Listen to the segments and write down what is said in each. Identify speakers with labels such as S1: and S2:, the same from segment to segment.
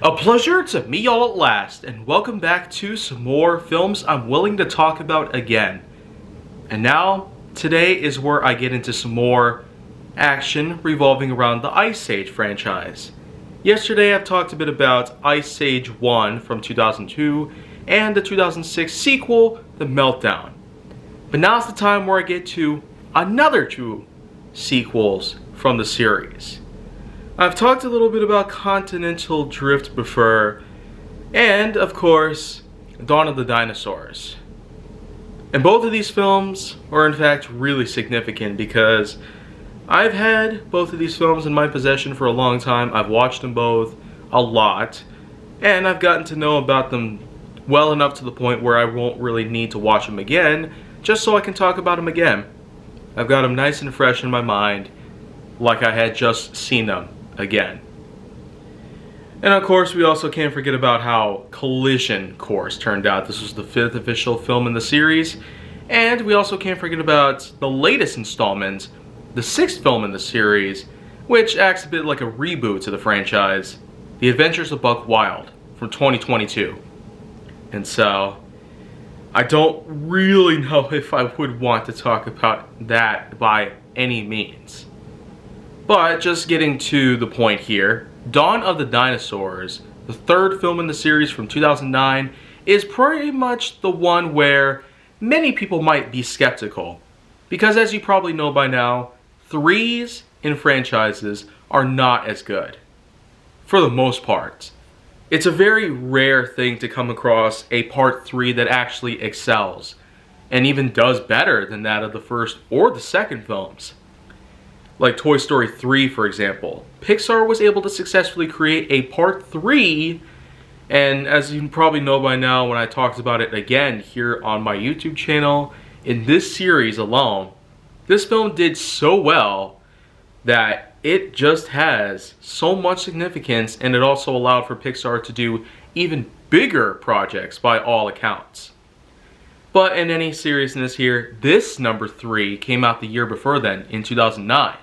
S1: A pleasure to meet y'all at last, and welcome back to some more films I'm willing to talk about again. And now, today is where I get into some more action revolving around the Ice Age franchise. Yesterday I've talked a bit about Ice Age 1 from 2002 and the 2006 sequel, The Meltdown. But now's the time where I get to another two sequels from the series. I've talked a little bit about Continental Drift before, and of course, Dawn of the Dinosaurs. And both of these films are in fact really significant because I've had both of these films in my possession for a long time. I've watched them both a lot, and I've gotten to know about them well enough to the point where I won't really need to watch them again, just so I can talk about them again. I've got them nice and fresh in my mind, like I had just seen them again. And of course, we also can't forget about how Collision Course turned out. This was the 5th official film in the series. And we also can't forget about the latest installment, the 6th film in the series, which acts a bit like a reboot to the franchise, The Adventures of Buck Wild from 2022. And so, I don't really know if I would want to talk about that by any means. But just getting to the point here, Dawn of the Dinosaurs, the 3rd film in the series from 2009, is pretty much the one where many people might be skeptical. Because as you probably know by now, 3s in franchises are not as good. For the most part. It's a very rare thing to come across a part 3 that actually excels, and even does better than that of the first or the second films. Like Toy Story 3, for example. Pixar was able to successfully create a part 3, and as you probably know by now when I talked about it again here on my YouTube channel, in this series alone, this film did so well that it just has so much significance, and it also allowed for Pixar to do even bigger projects by all accounts. But in any seriousness here, this number 3 came out the year before then, in 2009.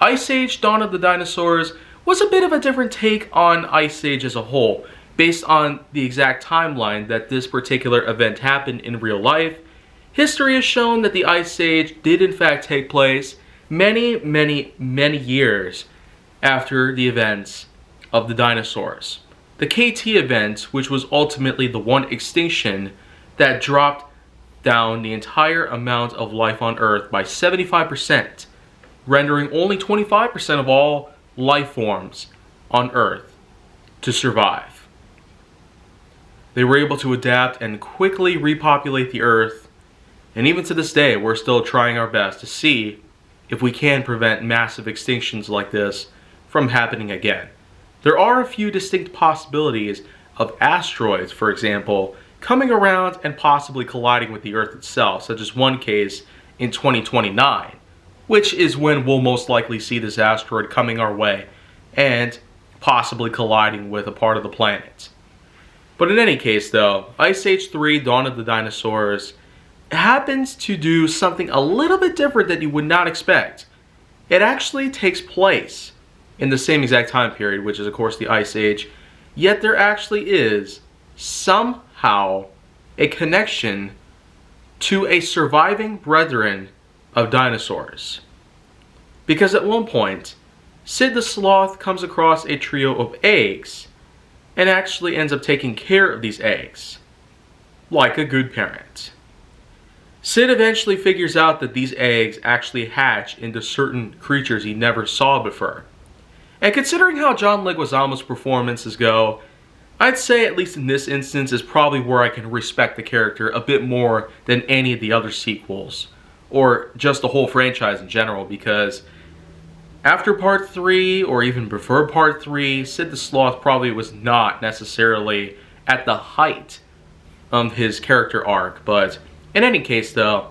S1: Ice Age Dawn of the Dinosaurs was a bit of a different take on Ice Age as a whole, based on the exact timeline that this particular event happened in real life. History has shown that the Ice Age did in fact take place many years after the events of the dinosaurs. The KT event, which was ultimately the one extinction that dropped down the entire amount of life on Earth by 75%, rendering only 25% of all life forms on Earth to survive. They were able to adapt and quickly repopulate the Earth, and even to this day, we're still trying our best to see if we can prevent massive extinctions like this from happening again. There are a few distinct possibilities of asteroids, for example, coming around and possibly colliding with the Earth itself, such as one case in 2029. Which is when we'll most likely see this asteroid coming our way and possibly colliding with a part of the planet. But in any case though, Ice Age 3 Dawn of the Dinosaurs happens to do something a little bit different that you would not expect. It actually takes place in the same exact time period, which is of course the Ice Age, yet there actually is somehow a connection to a surviving brethren of dinosaurs. Because at one point, Sid the Sloth comes across a trio of eggs and actually ends up taking care of these eggs, like a good parent. Sid eventually figures out that these eggs actually hatch into certain creatures he never saw before. And considering how John Leguizamo's performances go, I'd say at least in this instance is probably where I can respect the character a bit more than any of the other sequels, or just the whole franchise in general, because after part 3, or even before part 3, Sid the Sloth probably was not necessarily at the height of his character arc. But in any case though,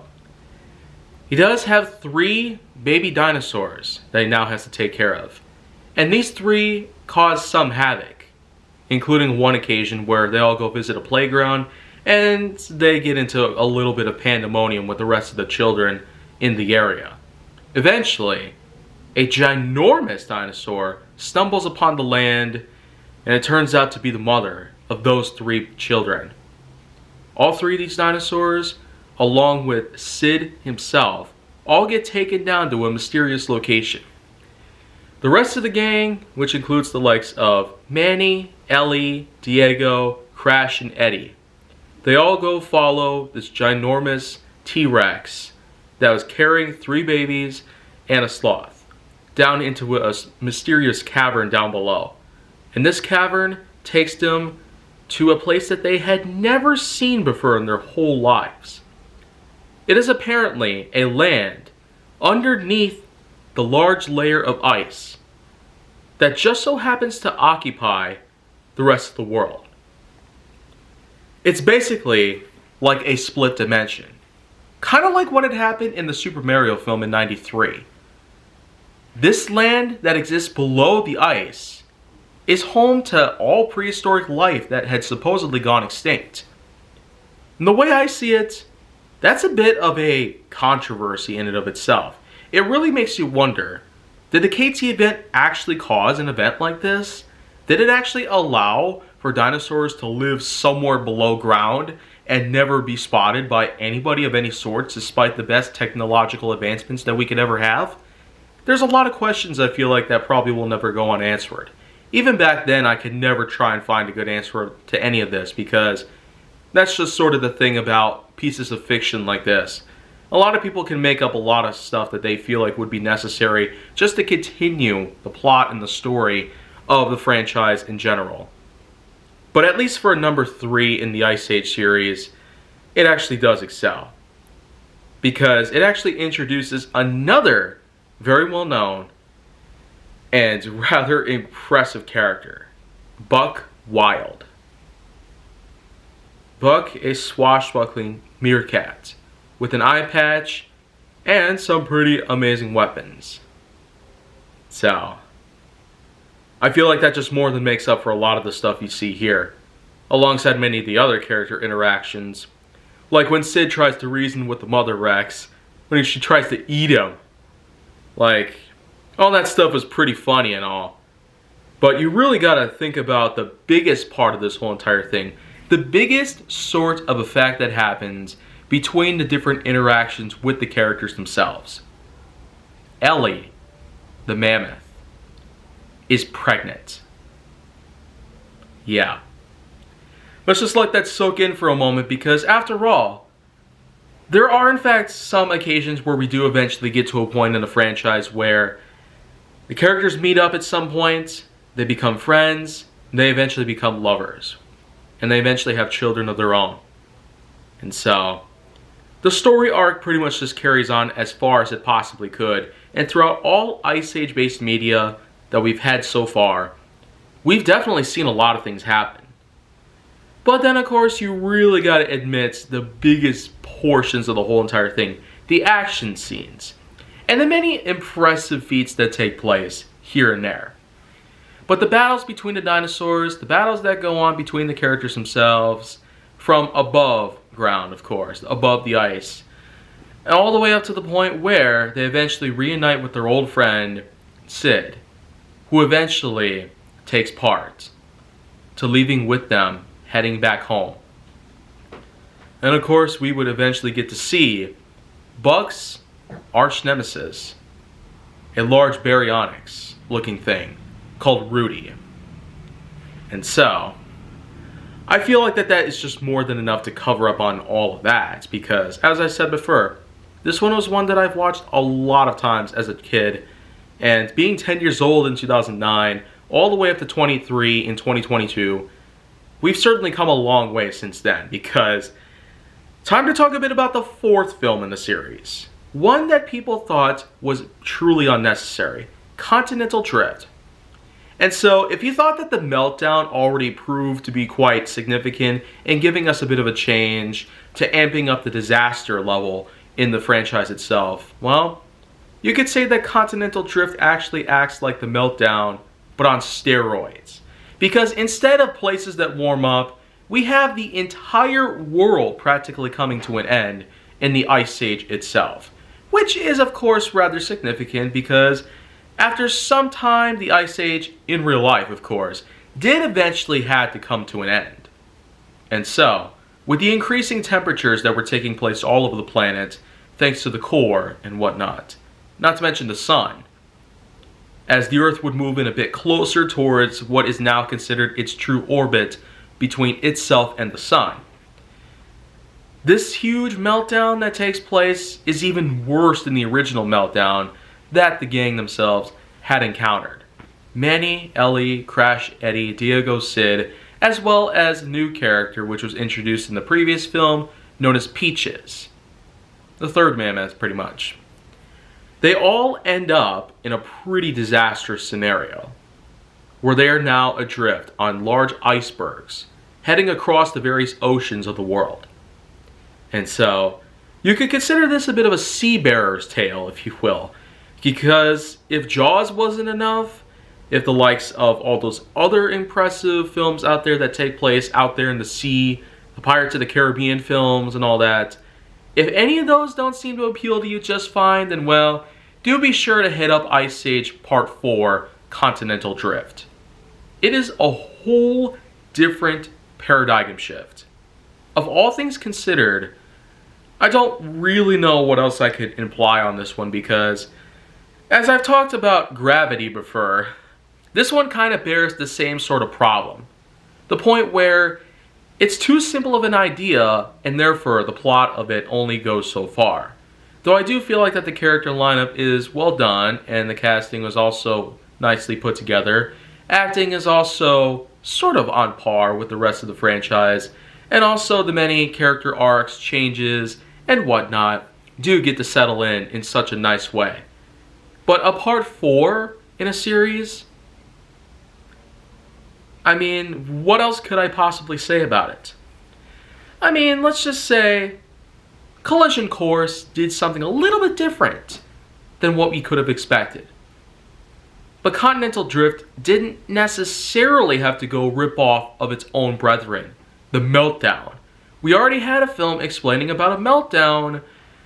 S1: he does have 3 baby dinosaurs that he now has to take care of. And these 3 cause some havoc, including one occasion where they all go visit a playground and they get into a little bit of pandemonium with the rest of the children in the area. Eventually, a ginormous dinosaur stumbles upon the land and it turns out to be the mother of those 3 children. All 3 of these dinosaurs, along with Sid himself, all get taken down to a mysterious location. The rest of the gang, which includes the likes of Manny, Ellie, Diego, Crash, and Eddie, they all go follow this ginormous T-Rex that was carrying 3 babies and a sloth down into a mysterious cavern down below. And this cavern takes them to a place that they had never seen before in their whole lives. It is apparently a land underneath the large layer of ice that just so happens to occupy the rest of the world. It's basically like a split dimension. Kind of like what had happened in the Super Mario film in '93. This land that exists below the ice is home to all prehistoric life that had supposedly gone extinct. And the way I see it, that's a bit of a controversy in and of itself. It really makes you wonder, did the KT event actually cause an event like this? Did it actually allow for dinosaurs to live somewhere below ground and never be spotted by anybody of any sort, despite the best technological advancements that we could ever have? There's a lot of questions I feel like that probably will never go unanswered. Even back then, I could never try and find a good answer to any of this, because that's just sort of the thing about pieces of fiction like this. A lot of people can make up a lot of stuff that they feel like would be necessary just to continue the plot and the story of the franchise in general. But at least for number 3 in the Ice Age series, it actually does excel. Because it actually introduces another very well known and rather impressive character, Buck Wild. Buck, a swashbuckling meerkat with an eye patch and some pretty amazing weapons. So, I feel like that just more than makes up for a lot of the stuff you see here, alongside many of the other character interactions, like when Sid tries to reason with the Mother Rex, when she tries to eat him. Like, all that stuff was pretty funny and all. But you really gotta think about the biggest part of this whole entire thing. The biggest sort of effect that happens between the different interactions with the characters themselves. Ellie, the mammoth, is pregnant. Yeah. Let's just let that soak in for a moment, because after all, there are in fact some occasions where we do eventually get to a point in the franchise where the characters meet up at some point, they become friends, and they eventually become lovers. And they eventually have children of their own. And so, the story arc pretty much just carries on as far as it possibly could. And throughout all Ice Age based media that we've had so far, we've definitely seen a lot of things happen. But then of course you really gotta admit the biggest portions of the whole entire thing, the action scenes, and the many impressive feats that take place here and there. But the battles between the dinosaurs, the battles that go on between the characters themselves, from above ground of course, above the ice, and all the way up to the point where they eventually reunite with their old friend, Sid, who eventually takes part to leaving with them, heading back home. And of course we would eventually get to see Buck's arch nemesis, a large baryonyx looking thing called Rudy. And so, I feel like that is just more than enough to cover up on all of that, because as I said before, this one was one that I've watched a lot of times as a kid, and being 10 years old in 2009, all the way up to 23 in 2022, we've certainly come a long way since then, because time to talk a bit about the 4th film in the series. One that people thought was truly unnecessary, Continental Drift. And so, if you thought that the meltdown already proved to be quite significant in giving us a bit of a change to amping up the disaster level in the franchise itself, well, you could say that Continental Drift actually acts like the meltdown, but on steroids. Because instead of places that warm up, we have the entire world practically coming to an end in the Ice Age itself. Which is of course rather significant because after some time, the Ice Age, in real life of course, did eventually have to come to an end. And so, with the increasing temperatures that were taking place all over the planet, thanks to the core and whatnot, not to mention the sun, as the Earth would move in a bit closer towards what is now considered its true orbit between itself and the sun. This huge meltdown that takes place is even worse than the original meltdown that the gang themselves had encountered. Manny, Ellie, Crash Eddie, Diego Sid, as well as a new character which was introduced in the previous film known as Peaches. The third Mammoth, pretty much. They all end up in a pretty disastrous scenario, where they are now adrift on large icebergs, heading across the various oceans of the world. And so, you could consider this a bit of a seafarer's tale, if you will, because if Jaws wasn't enough, if the likes of all those other impressive films out there that take place out there in the sea, the Pirates of the Caribbean films and all that, if any of those don't seem to appeal to you just fine, then well, do be sure to hit up Ice Age Part 4, Continental Drift. It is a whole different paradigm shift. Of all things considered, I don't really know what else I could imply on this one because, as I've talked about Gravity before, this one kind of bears the same sort of problem. The point where it's too simple of an idea, and therefore the plot of it only goes so far. Though I do feel like that the character lineup is well done, and the casting was also nicely put together. Acting is also sort of on par with the rest of the franchise, and also the many character arcs, changes, and whatnot do get to settle in such a nice way. But a part 4 in a series, I mean, what else could I possibly say about it? I mean, let's just say Collision Course did something a little bit different than what we could have expected. But Continental Drift didn't necessarily have to go rip off of its own brethren, the meltdown. We already had a film explaining about a meltdown,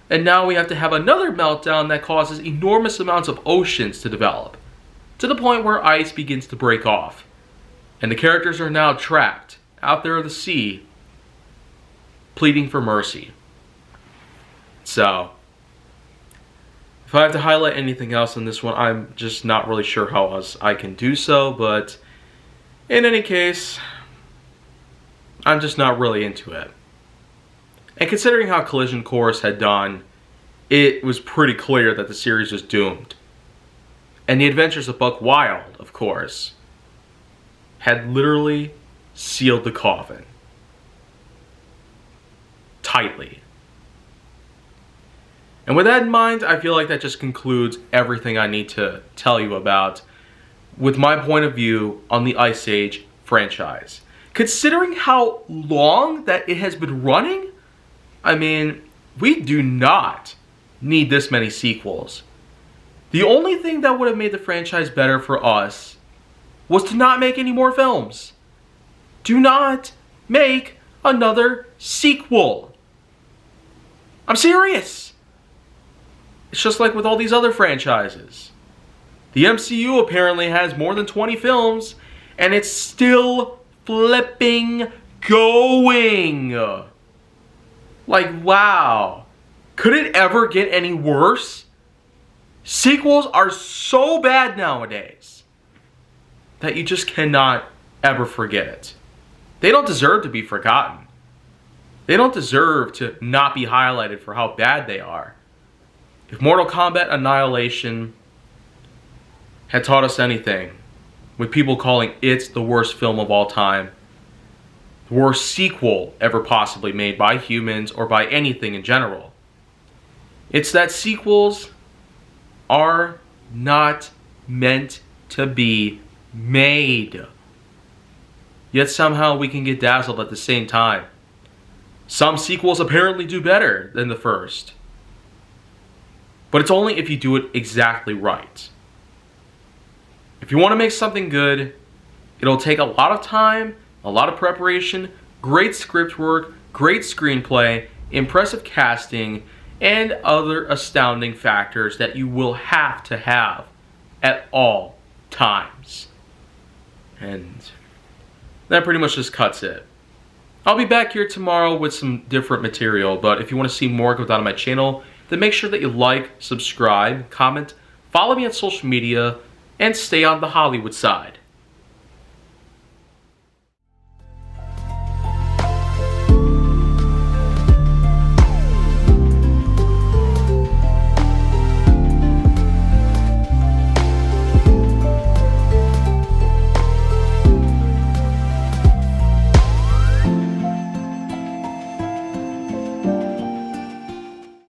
S1: and now we have to have another meltdown that causes enormous amounts of oceans to develop, to the point where ice begins to break off. And the characters are now trapped out there in the sea, pleading for mercy. So, if I have to highlight anything else in this one, I'm just not really sure how else I can do so, but in any case, I'm just not really into it. And considering how Collision Course had done, it was pretty clear that the series was doomed. And the Adventures of Buck Wild, of course, had literally sealed the coffin tightly. And with that in mind, I feel like that just concludes everything I need to tell you about with my point of view on the Ice Age franchise. Considering how long that it has been running, I mean, we do not need this many sequels. The only thing that would have made the franchise better for us was to not make any more films. Do not make another sequel. I'm serious. It's just like with all these other franchises. The MCU apparently has more than 20 films, and it's still flipping going. Like, wow. Could it ever get any worse? Sequels are so bad nowadays that you just cannot ever forget it. They don't deserve to be forgotten. They don't deserve to not be highlighted for how bad they are. If Mortal Kombat Annihilation had taught us anything, with people calling it the worst film of all time, the worst sequel ever possibly made by humans or by anything in general, it's that sequels are not meant to be made. Yet somehow we can get dazzled at the same time. Some sequels apparently do better than the first. But it's only if you do it exactly right. If you want to make something good, it'll take a lot of time, a lot of preparation, great script work, great screenplay, impressive casting, and other astounding factors that you will have to have at all times. And That pretty much just cuts it. I'll be back here tomorrow with some different material, but if you want to see more go down on my channel, then make sure that you like, subscribe, comment, follow me on social media, and stay on the Hollywood side.